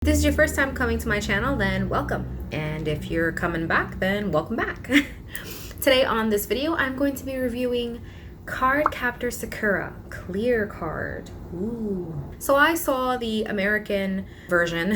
If this is your first time coming to my channel, then welcome. And if you're coming back, then welcome back. Today on this video, I'm going to be reviewing Cardcaptor Sakura Clear Card. Ooh. So I saw the American version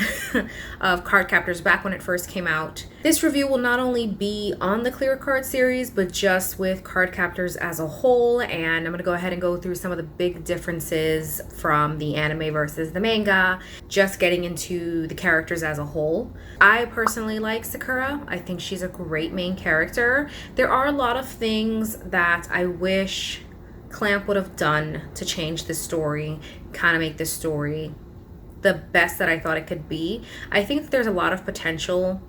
of Cardcaptors back when it first came out. This review will not only be on the Clear Card series, but just with Cardcaptors as a whole. And I'm going to go ahead and go through some of the big differences from the anime versus the manga, just getting into the characters as a whole. I personally like Sakura. I think she's a great main character. There are a lot of things that I wish Clamp would have done to change the story, kind of make this story the best that I thought it could be. I think that there's a lot of potential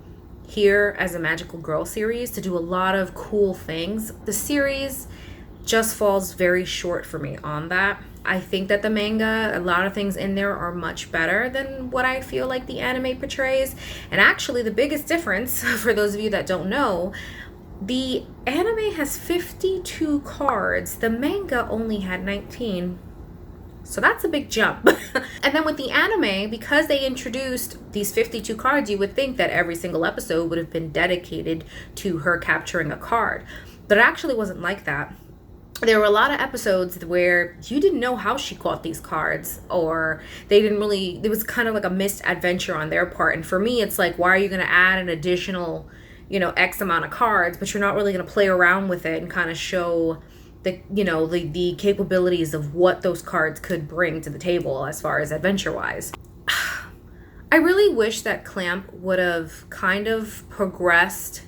here as a magical girl series to do a lot of cool things. The series just falls very short for me on that. I think that the manga, a lot of things in there are much better than what I feel like the anime portrays. And actually the biggest difference, for those of you that don't know, the anime has 52 cards. The manga only had 19. So that's a big jump. And then with the anime, because they introduced these 52 cards, you would think that every single episode would have been dedicated to her capturing a card. But it actually wasn't like that. There were a lot of episodes where you didn't know how she caught these cards, or they didn't really, it was kind of like a missed adventure on their part. And for me, it's like, why are you going to add an additional, X amount of cards, but you're not really going to play around with it and kind of show the capabilities of what those cards could bring to the table as far as adventure wise. I really wish that Clamp would have kind of progressed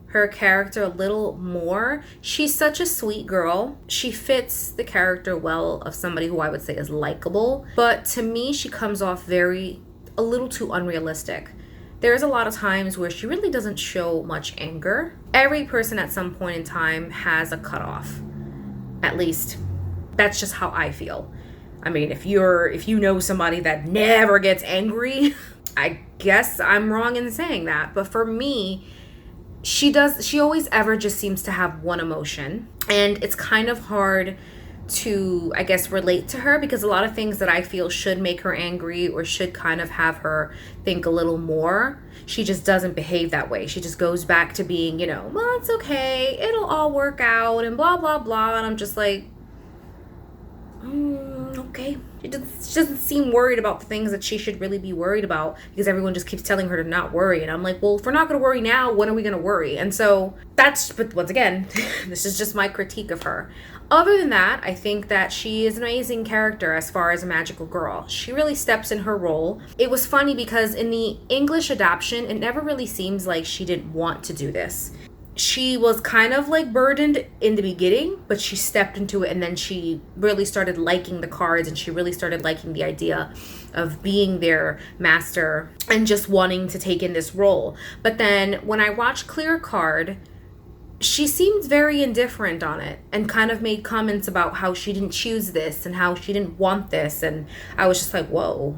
her character a little more. She's such a sweet girl. She fits the character well of somebody who I would say is likable, but to me she comes off a little too unrealistic. There's a lot of times where she really doesn't show much anger. Every person at some point in time has a cutoff. At least that's just how I feel. I mean, if you know somebody that never gets angry, I guess I'm wrong in saying that. But for me, she always ever just seems to have one emotion. And it's kind of hard to, I guess, relate to her, because a lot of things that I feel should make her angry or should kind of have her think a little more, she just doesn't behave that way. She just goes back to being, well, it's okay, it'll all work out and blah, blah, blah. And I'm just like, okay. She doesn't seem worried about the things that she should really be worried about, because everyone just keeps telling her to not worry. And I'm like, well, if we're not going to worry now, when are we going to worry? And so but once again, this is just my critique of her. Other than that, I think that she is an amazing character as far as a magical girl. She really steps in her role. It was funny because in the English adaptation, it never really seems like she didn't want to do this. She was kind of like burdened in the beginning, but she stepped into it, and then she really started liking the cards, and she really started liking the idea of being their master and just wanting to take in this role. But then when I watched Clear Card, she seemed very indifferent on it and kind of made comments about how she didn't choose this and how she didn't want this. And I was just like, whoa,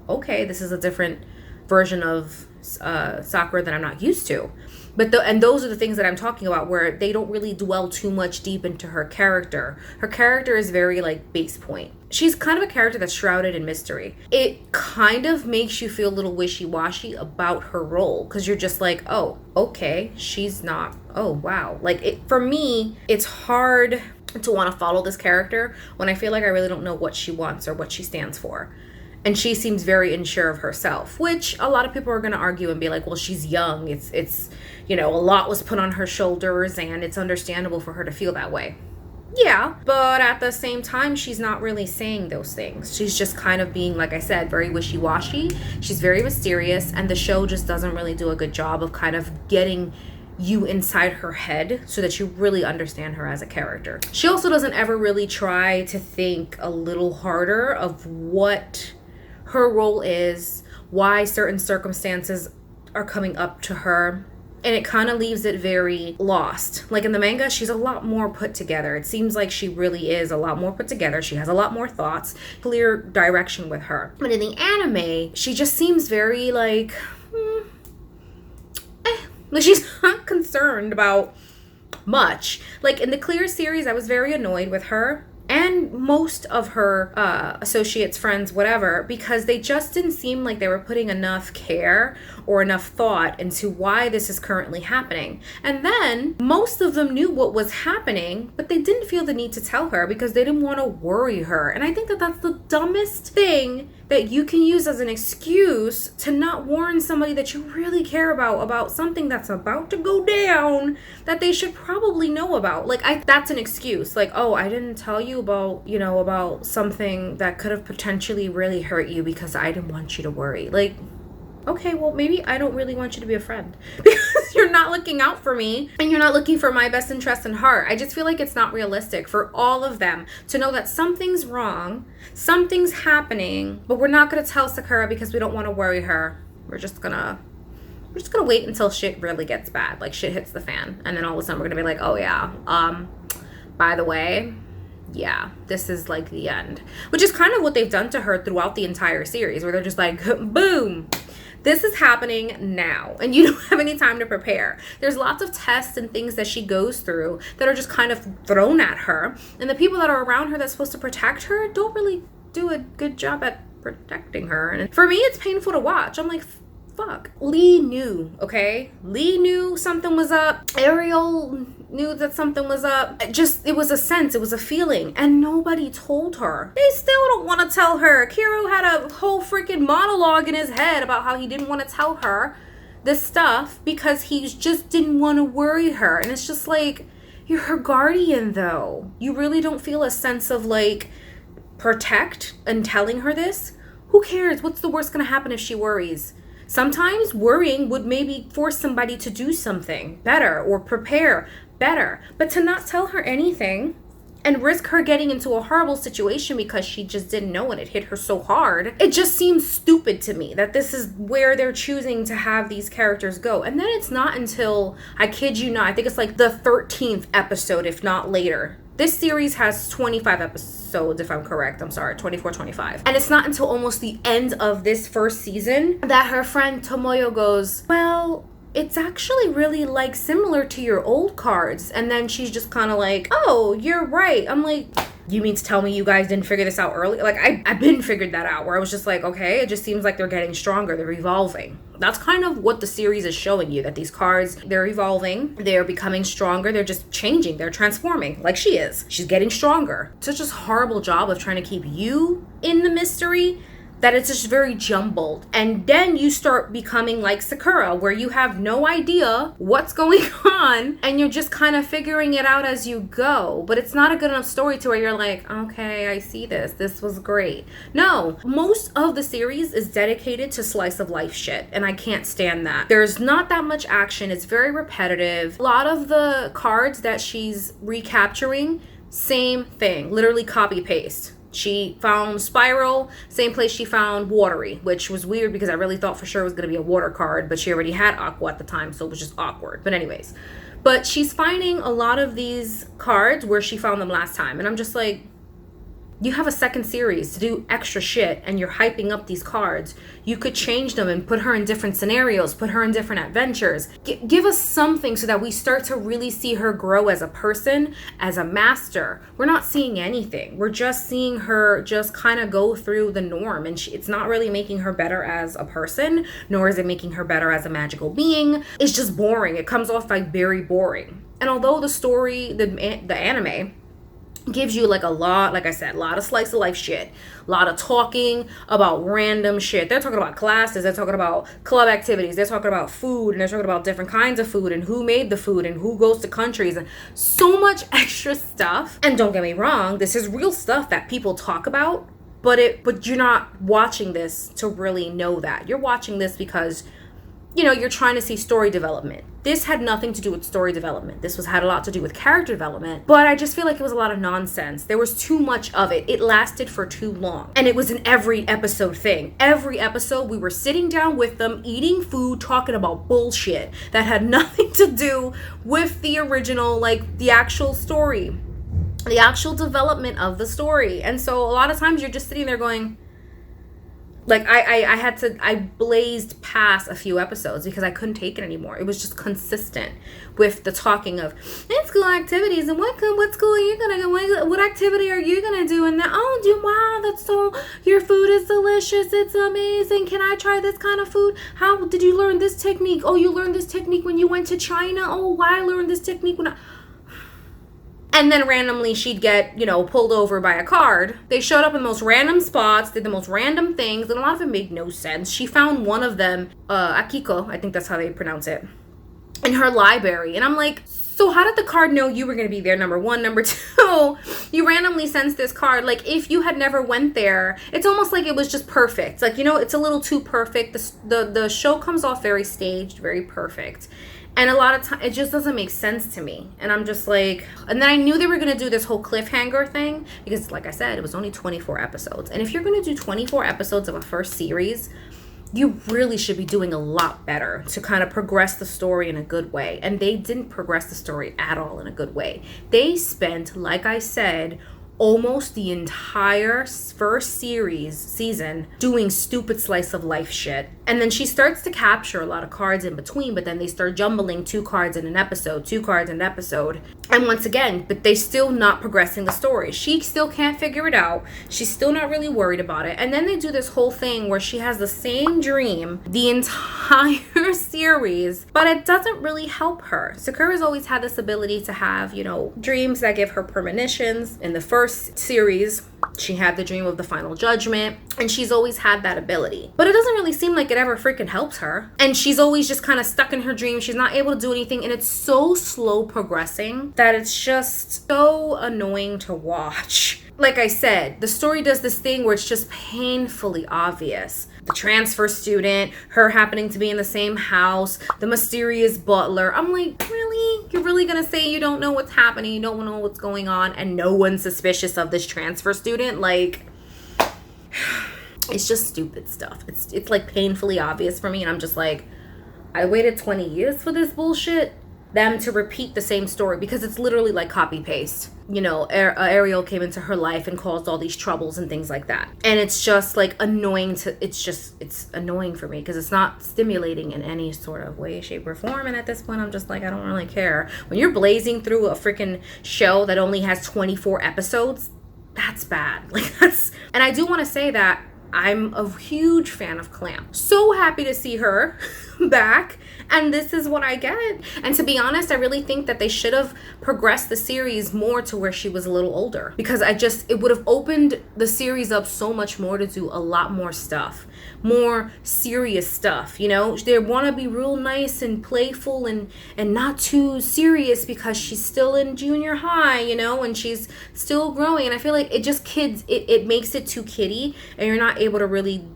okay, this is a different version of Sakura that I'm not used to. And those are the things that I'm talking about, where they don't really dwell too much deep into her character. Her character is very like base point. She's kind of a character that's shrouded in mystery. It kind of makes you feel a little wishy-washy about her role, because you're just like, oh, okay, she's not, oh, wow. For me, it's hard to want to follow this character when I feel like I really don't know what she wants or what she stands for. And she seems very unsure of herself, which a lot of people are going to argue and be like, well, she's young. It's a lot was put on her shoulders, and it's understandable for her to feel that way. Yeah, but at the same time, she's not really saying those things. She's just kind of being, like I said, very wishy-washy. She's very mysterious, and the show just doesn't really do a good job of kind of getting you inside her head so that you really understand her as a character. She also doesn't ever really try to think a little harder of what her role is, why certain circumstances are coming up to her, and it kind of leaves it very lost. Like in the manga, she's a lot more put together. It seems like she really is a lot more put together. She has a lot more thoughts, clear direction with her. But in the anime, she just seems very like she's not concerned about much. Like in the Clear series, I was very annoyed with her. and most of her associates, friends, whatever, because they just didn't seem like they were putting enough care or enough thought into why this is currently happening. And then most of them knew what was happening, but they didn't feel the need to tell her because they didn't want to worry her. And I think that that's the dumbest thing that you can use as an excuse to not warn somebody that you really care about something that's about to go down that they should probably know about. Like, that's an excuse. Like, oh, I didn't tell you about, about something that could have potentially really hurt you because I didn't want you to worry. Like, okay, well, maybe I don't really want you to be a friend because you're not looking out for me and you're not looking for my best interest in heart. I just feel like it's not realistic for all of them to know that something's wrong, something's happening, but we're not going to tell Sakura because we don't want to worry her. We're just gonna wait until shit really gets bad, like shit hits the fan, and then all of a sudden we're gonna be like, oh yeah, by the way, yeah, this is like the end. Which is kind of what they've done to her throughout the entire series, where they're just like, boom, this is happening now, and you don't have any time to prepare. There's lots of tests and things that she goes through that are just kind of thrown at her, and the people that are around her that's supposed to protect her don't really do a good job at protecting her. And for me, it's painful to watch. I'm like, fuck. Lee knew, okay? Lee knew something was up. Ariel knew that something was up. It was a sense, it was a feeling, and nobody told her. They still don't want to tell her. Kiro had a whole freaking monologue in his head about how he didn't want to tell her this stuff because he just didn't want to worry her. And it's just like, you're her guardian though. You really don't feel a sense of like protect and telling her this? Who cares? What's the worst gonna happen if she worries? Sometimes worrying would maybe force somebody to do something better or prepare better. But to not tell her anything and risk her getting into a horrible situation because she just didn't know and it hit her so hard, it just seems stupid to me that this is where they're choosing to have these characters go. And then it's not until, I kid you not, I think it's like the 13th episode, if not later. This series has 25 episodes, if I'm correct. I'm sorry, 24, 25. And it's not until almost the end of this first season that her friend Tomoyo goes, well, it's actually really like similar to your old cards. And then she's just kind of like, oh, you're right. I'm like, you mean to tell me you guys didn't figure this out early? Like, I've been figured that out, where I was just like, okay, it just seems like they're getting stronger. They're evolving. That's kind of what the series is showing you, that these cards, they're evolving. They're becoming stronger. They're just changing. They're transforming like she is. She's getting stronger. Such a horrible job of trying to keep you in the mystery that it's just very jumbled. And then you start becoming like Sakura, where you have no idea what's going on and you're just kind of figuring it out as you go. But it's not a good enough story to where you're like, okay, I see this. This was great. No, most of the series is dedicated to slice of life shit, and I can't stand that. There's not that much action. It's very repetitive. A lot of the cards that she's recapturing, same thing, literally copy paste. She found Spiral, same place she found Watery, which was weird because I really thought for sure it was going to be a water card, but she already had Aqua at the time, so it was just awkward. But anyways, but she's finding a lot of these cards where she found them last time, and I'm just like, you have a second series to do extra shit and you're hyping up these cards. You could change them and put her in different scenarios, put her in different adventures. Give us something so that we start to really see her grow as a person, as a master. We're not seeing anything. We're just seeing her just kind of go through the norm, and it's not really making her better as a person, nor is it making her better as a magical being. It's just boring. It comes off like very boring. And although the story, the anime, gives you like a lot, like I said, a lot of slice of life shit, a lot of talking about random shit. They're talking about classes, they're talking about club activities, they're talking about food, and they're talking about different kinds of food and who made the food and who goes to countries and so much extra stuff. And don't get me wrong, this is real stuff that people talk about, but you're not watching this to really know that. You're watching this because you're trying to see story development. This had nothing to do with story development. This had a lot to do with character development. But I just feel like it was a lot of nonsense. There was too much of it. It lasted for too long. And it was an every episode thing. Every episode, we were sitting down with them, eating food, talking about bullshit that had nothing to do with the original, like the actual story, the actual development of the story. And so a lot of times you're just sitting there going, Like I blazed past a few episodes because I couldn't take it anymore. It was just consistent with the talking of school activities and what school are you gonna go, what activity are you gonna do, and then wow, that's so, your food is delicious, it's amazing, can I try this kind of food, how did you learn this technique, oh, you learned this technique when you went to China, oh, why I learned this technique when I... And then randomly she'd get, pulled over by a card. They showed up in the most random spots, did the most random things, and a lot of it made no sense. She found one of them, Akiko, I think that's how they pronounce it, in her library. And I'm like, so how did the card know you were going to be there, number one? Number two, you randomly sensed this card. Like, if you had never went there, it's almost like it was just perfect. Like, it's a little too perfect. The show comes off very staged, very perfect. And a lot of time, it just doesn't make sense to me. And I'm just like, and then I knew they were going to do this whole cliffhanger thing because, like I said, it was only 24 episodes. And if you're going to do 24 episodes of a first series, you really should be doing a lot better to kind of progress the story in a good way. And they didn't progress the story at all in a good way. They spent, like I said, almost the entire first season doing stupid slice of life shit. And then she starts to capture a lot of cards in between, but then they start jumbling 2 cards in an episode, 2 cards in an episode. And once again, but they still not progressing the story. She still can't figure it out. She's still not really worried about it. And then they do this whole thing where she has the same dream the entire series, but it doesn't really help her. Sakura's always had this ability to have, dreams that give her premonitions. In the first series, she had the dream of the final judgment, and she's always had that ability. But it doesn't really seem like it ever freaking helps her. And she's always just kind of stuck in her dream. She's not able to do anything, and it's so slow progressing that it's just so annoying to watch. Like I said, the story does this thing where it's just painfully obvious. The transfer student, her happening to be in the same house, the mysterious butler. I'm like, really? You're really gonna say you don't know what's happening, you don't know what's going on, and no one's suspicious of this transfer student? Like, it's just stupid stuff. It's like painfully obvious for me, and I'm just like, I waited 20 years for this bullshit. Them to repeat the same story, because it's literally like copy paste. Ariel came into her life and caused all these troubles and things like that. And it's just like annoying it's annoying for me because it's not stimulating in any sort of way, shape, or form. And at this point, I'm just like, I don't really care. When you're blazing through a freaking show that only has 24 episodes, that's bad. And I do want to say that I'm a huge fan of Clamp. So happy to see her back. And this is what I get. And to be honest, I really think that they should have progressed the series more to where she was a little older. Because it would have opened the series up so much more to do a lot more stuff. More serious stuff, They want to be real nice and playful and not too serious because she's still in junior high, and she's still growing. And I feel like it makes it too kiddie, and you're not able to really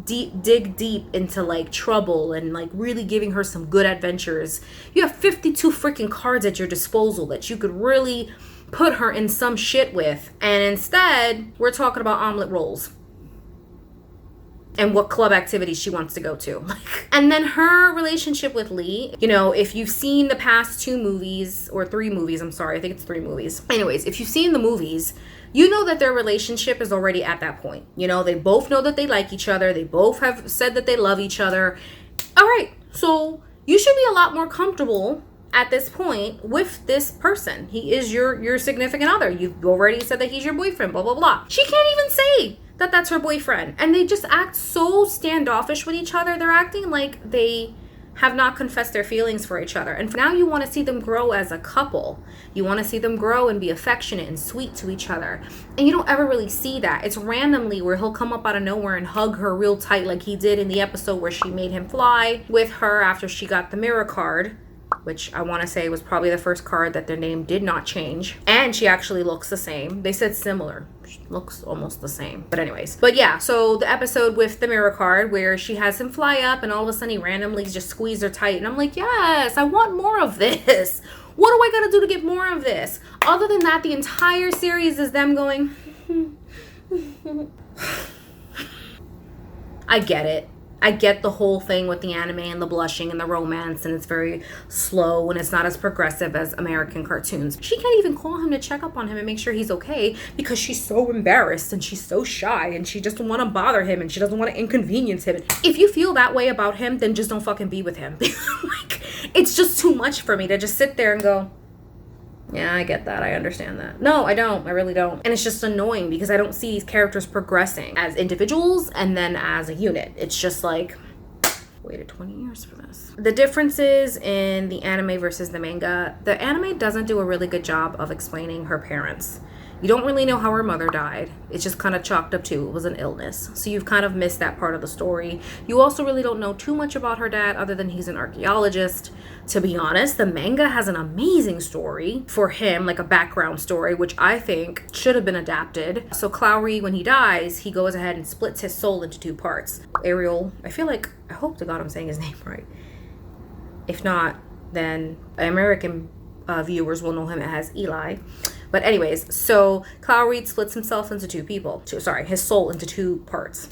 dig deep into like trouble and like really giving her some good adventures. You have 52 freaking cards at your disposal that you could really put her in some shit with, and instead we're talking about omelet rolls and what club activities she wants to go to. And then her relationship with Lee, if you've seen the past 2 movies or 3 movies, I think it's 3 movies. Anyways, if you've seen the movies, you know that their relationship is already at that point. They both know that they like each other. They both have said that they love each other. All right, so you should be a lot more comfortable at this point with this person. He is your significant other. You've already said that he's your boyfriend, blah, blah, blah. She can't even say that that's her boyfriend. And they just act so standoffish with each other. They're acting like they have not confessed their feelings for each other. And now you want to see them grow as a couple. You want to see them grow and be affectionate and sweet to each other. And you don't ever really see that. It's randomly where he'll come up out of nowhere and hug her real tight like he did in the episode where she made him fly with her after she got the mirror card, which I want to say was probably the first card that their name did not change. And she actually looks the same. They said similar. She looks almost the same. But yeah, so the episode with the mirror card where she has him fly up and all of a sudden he randomly just squeezed her tight. And I'm like, yes, I want more of this. What do I got to do to get more of this? Other than that, the entire series is them going, I get it. I get the whole thing with the anime and the blushing and the romance, and it's very slow and it's not as progressive as American cartoons. She can't even call him to check up on him and make sure he's okay because she's so embarrassed and she's so shy and she doesn't want to bother him and she doesn't want to inconvenience him. If you feel that way about him, then just don't fucking be with him. Like, it's just too much for me to just sit there and go, yeah, I get that. I understand that. No, I don't. I really don't. And it's just annoying because I don't see these characters progressing as individuals and then as a unit. It's just like, waited 20 years for this. The differences in the anime versus the manga. The anime doesn't do a really good job of explaining her parents. You don't really know how her mother died. It's just kind of chalked up to it was an illness. So you've kind of missed that part of the story. You also really don't know too much about her dad other than he's an archaeologist. To be honest, the manga has an amazing story for him, like a background story, which I think should have been adapted. So Clowry, when he dies, he goes ahead and splits his soul into two parts. Ariel, I hope to God I'm saying his name right. If not, then American viewers will know him as Eli. But anyways, so Clowry splits himself into his soul into two parts.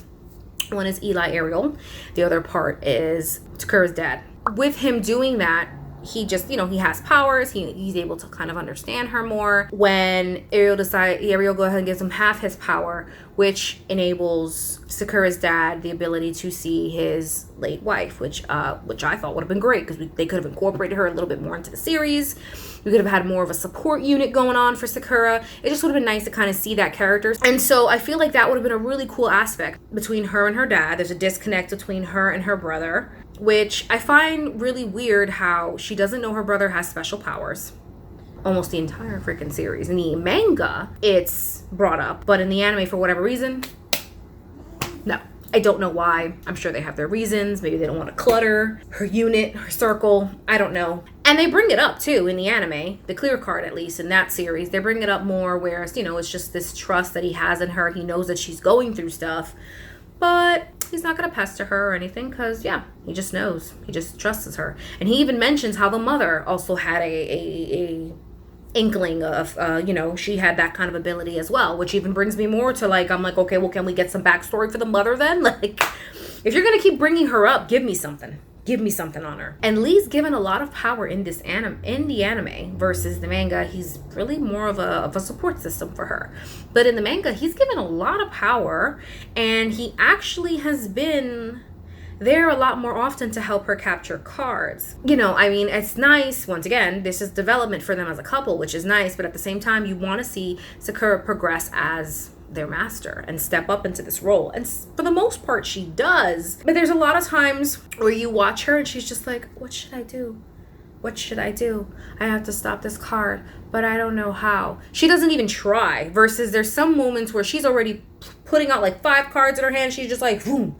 One is Eli Ariel. The other part is Sakura's dad. With him doing that, he just, he has powers. He's able to kind of understand her more. When Ariel goes ahead and gives him half his power, which enables Sakura's dad the ability to see his late wife, which I thought would have been great because they could have incorporated her a little bit more into the series. We could have had more of a support unit going on for Sakura. It just would have been nice to kind of see that character. And so I feel like that would have been a really cool aspect between her and her dad. There's a disconnect between her and her brother, which I find really weird how she doesn't know her brother has special powers. Almost the entire freaking series. In the manga, it's brought up, but in the anime, for whatever reason, no. I don't know why. I'm sure they have their reasons. Maybe they don't want to clutter her unit, her circle. I don't know. And they bring it up too in the anime, the Clear Card at least in that series. They bring it up more where, it's just this trust that he has in her. He knows that she's going through stuff, but he's not going to pester her or anything because, he just knows. He just trusts her. And he even mentions how the mother also had a inkling of, she had that kind of ability as well, which even brings me more to I'm like, okay, well, can we get some backstory for the mother then? Like, if you're going to keep bringing her up, give me something. Give me something on her. And Lee's given a lot of power in the anime versus the manga. He's really more of a support system for her. But in the manga, he's given a lot of power, and he actually has been there a lot more often to help her capture cards. It's nice. Once again, this is development for them as a couple, which is nice. But at the same time, you want to see Sakura progress as their master and step up into this role. And for the most part, she does. But there's a lot of times where you watch her and she's just like, what should I do? What should I do? I have to stop this card, but I don't know how. She doesn't even try. Versus there's some moments where she's already putting out 5 cards in her hand. She's just like, boom.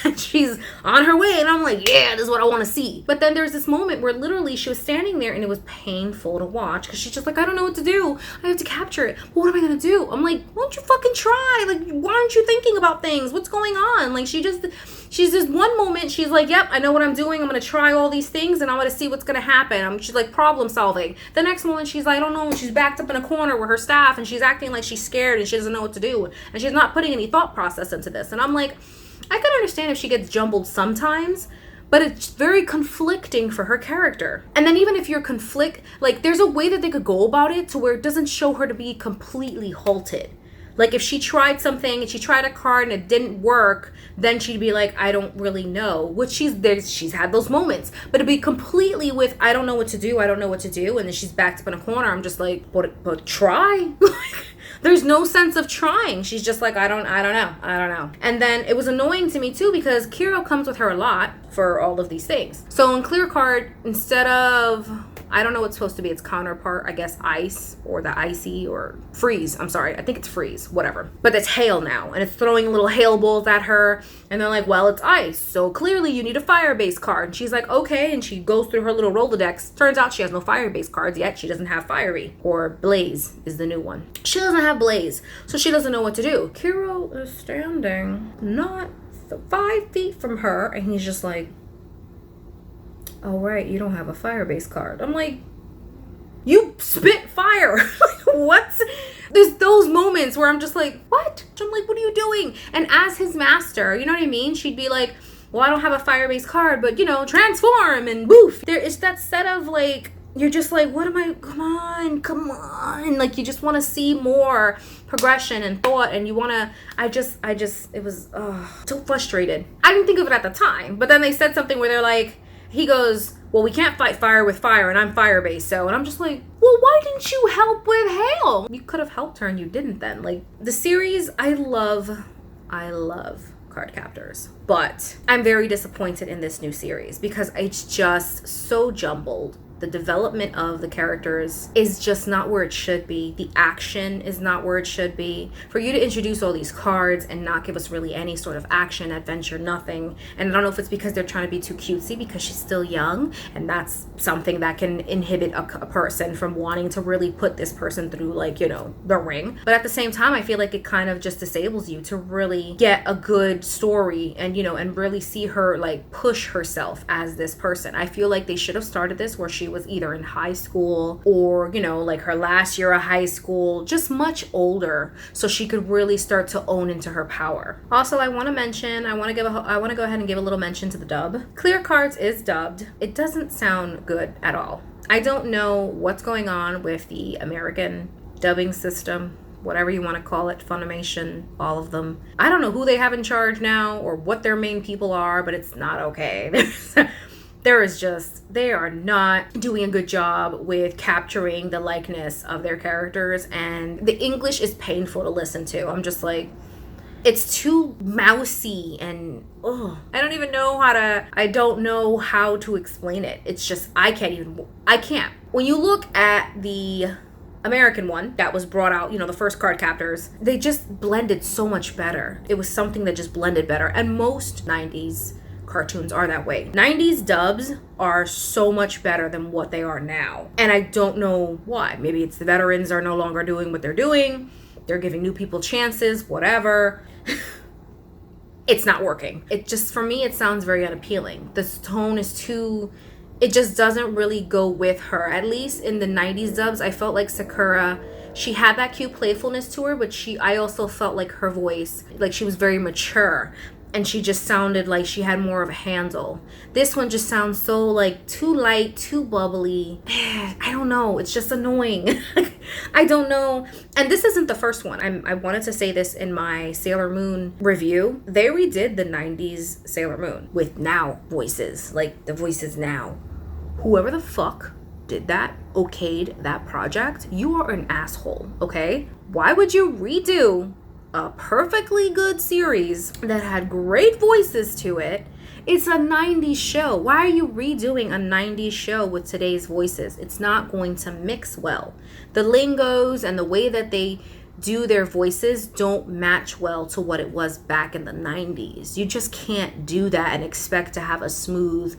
And she's on her way. And I'm like, yeah, this is what I want to see. But then there's this moment where literally she was standing there and it was painful to watch because she's just like, I don't know what to do. I have to capture it. But what am I going to do? I'm like, why don't you fucking try? Why aren't you thinking about things? What's going on? She's just one moment. She's like, yep, I know what I'm doing. I'm going to try all these things and I'm going to see what's going to happen. She's like problem solving. The next moment she's like, I don't know. She's backed up in a corner with her staff and she's acting like she's scared and she doesn't know what to do. And she's not putting any thought process into this. And I'm like, I can understand if she gets jumbled sometimes, but it's very conflicting for her character. And then even if you're there's a way that they could go about it to where it doesn't show her to be completely halted. If she tried something and she tried a card and it didn't work, then she'd be like, I don't really know. Which she's had those moments. But to be completely with, I don't know what to do, and then she's backed up in a corner, I'm just like, but try. There's no sense of trying. She's just like, I don't know. And then it was annoying to me too because Kiro comes with her a lot for all of these things. So in Clear Card, instead of, I don't know what's supposed to be its counterpart, I guess ice or the icy or freeze. I'm sorry. I think it's freeze, whatever. But it's hail now and it's throwing little hail balls at her. And they're like, well, it's ice. So clearly you need a fire-based card. And she's like, okay. And she goes through her little Rolodex. Turns out she has no fire-based cards yet. She doesn't have fiery, or blaze is the new one. She doesn't have blaze. So she doesn't know what to do. Kiro is standing not 5 feet from her. And he's just like, oh, right, you don't have a fire-based card. I'm like, you spit fire. What? There's those moments where I'm just like, what? I'm like, what are you doing? And as his master, you know what I mean? She'd be like, well, I don't have a fire-based card, but, you know, transform and woof. There is that set of, like, you're just like, what am I, come on. Like, you just want to see more progression and thought, and you want to, it was so frustrated. I didn't think of it at the time, but then they said something where they're like, he goes, well, we can't fight fire with fire, and I'm fire-based, so, and I'm just like, well, why didn't you help with hail? You could have helped her, and you didn't then. Like, the series, I love Cardcaptors, but I'm very disappointed in this new series because it's just so jumbled. The development of the characters is just not where it should be. The action is not where it should be. For you to introduce all these cards and not give us really any sort of action, adventure, nothing. And I don't know if it's because they're trying to be too cutesy because she's still young, and that's something that can inhibit a person from wanting to really put this person through, like, you know, the ring. But at the same time, I feel like it kind of just disables you to really get a good story and, you know, and really see her, like, push herself as this person. I feel like they should have started this where she was either in high school or, you know, like her last year of high school, just much older, so she could really start to own into her power. Also, I want to go ahead and give a little mention to the dub. Clear Cards is dubbed. It doesn't sound good at all. I don't know what's going on with the American dubbing system, whatever you want to call it, Funimation, all of them. I don't know who they have in charge now or what their main people are, but it's not okay. They are not doing a good job with capturing the likeness of their characters, and the English is painful to listen to. I'm just like, it's too mousy, and I don't know how to explain it. It's just, I can't. When you look at the American one that was brought out, you know, the first Cardcaptors, they just blended so much better. It was something that just blended better, and most 90s cartoons are that way. 90s dubs are so much better than what they are now, and I don't know why. Maybe it's the veterans are no longer doing what they're doing, they're giving new people chances, whatever. It's not working. It just, for me, it sounds very unappealing. The tone is too, it just doesn't really go with her. At least in the 90s dubs, I felt like Sakura, she had that cute playfulness to her, but I also felt like her voice, like she was very mature, and she just sounded like she had more of a handle. This one just sounds so, like, too light, too bubbly. I don't know. It's just annoying. I don't know. And this isn't the first one. I wanted to say this in my Sailor Moon review. They redid the 90s Sailor Moon with now voices. Like, the voices now. Whoever the fuck did that, okayed that project, you are an asshole, okay? Why would you redo a perfectly good series that had great voices to it? It's a 90s show. Why are you redoing a 90s show with today's voices? It's not going to mix well. The lingos and the way that they do their voices don't match well to what it was back in the 90s. You just can't do that and expect to have a smooth,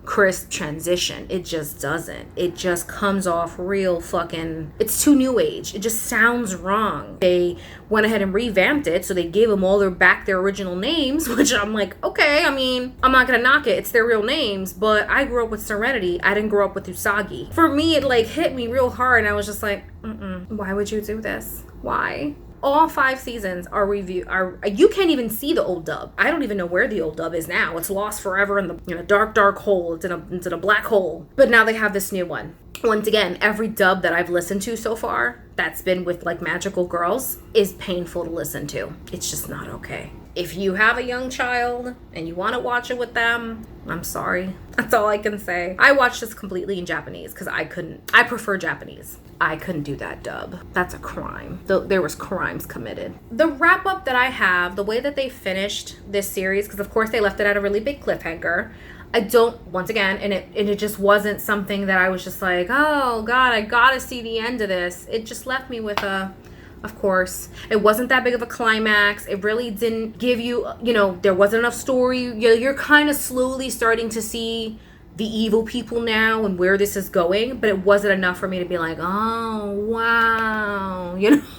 crisp transition. It just doesn't. It just comes off real fucking, it's too new age. It just sounds wrong. They went ahead and revamped it, so they gave them all their original names, which I'm like, okay, I mean, I'm not gonna knock it, it's their real names, but I grew up with Serenity. I didn't grow up with Usagi. For me, it like hit me real hard, and I was just like, why would you do this? Why? All 5 seasons are you can't even see the old dub. I don't even know where the old dub is now. It's lost forever in the dark hole. It's in a black hole. But now they have this new one. Once again, every dub that I've listened to so far that's been with like magical girls is painful to listen to. It's just not okay. If you have a young child and you want to watch it with them, I'm sorry. That's all I can say. I watched this completely in Japanese because I prefer Japanese. I couldn't do that dub. That's a crime. There was crimes committed. The wrap up that I have, the way that they finished this series, because of course they left it at a really big cliffhanger. Once again, and it just wasn't something that I was just like, oh God, I gotta see the end of this. It just left me with of course, it wasn't that big of a climax. It really didn't give you, there wasn't enough story. You're kind of slowly starting to see the evil people now and where this is going, but it wasn't enough for me to be like, oh, wow.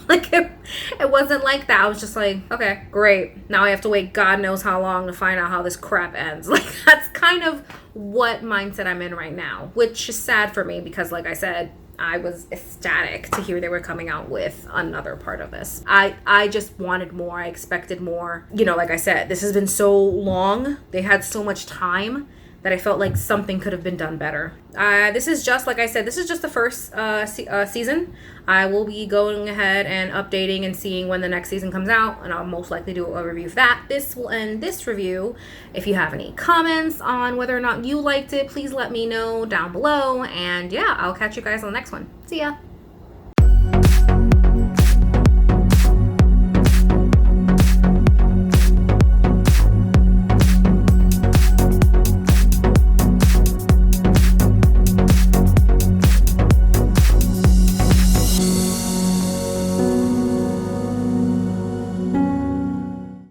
Like it wasn't like that. I was just like, okay, great. Now I have to wait God knows how long to find out how this crap ends. Like, that's kind of what mindset I'm in right now, which is sad for me because, like I said, I was ecstatic to hear they were coming out with another part of this. I just wanted more. I expected more. You know, like I said, this has been so long. They had so much time that I felt like something could have been done better. This is just, like I said, this is just the first season. I will be going ahead and updating and seeing when the next season comes out, and I'll most likely do a review of that. This will end this review. If you have any comments on whether or not you liked it, please let me know down below. And yeah, I'll catch you guys on the next one. See ya!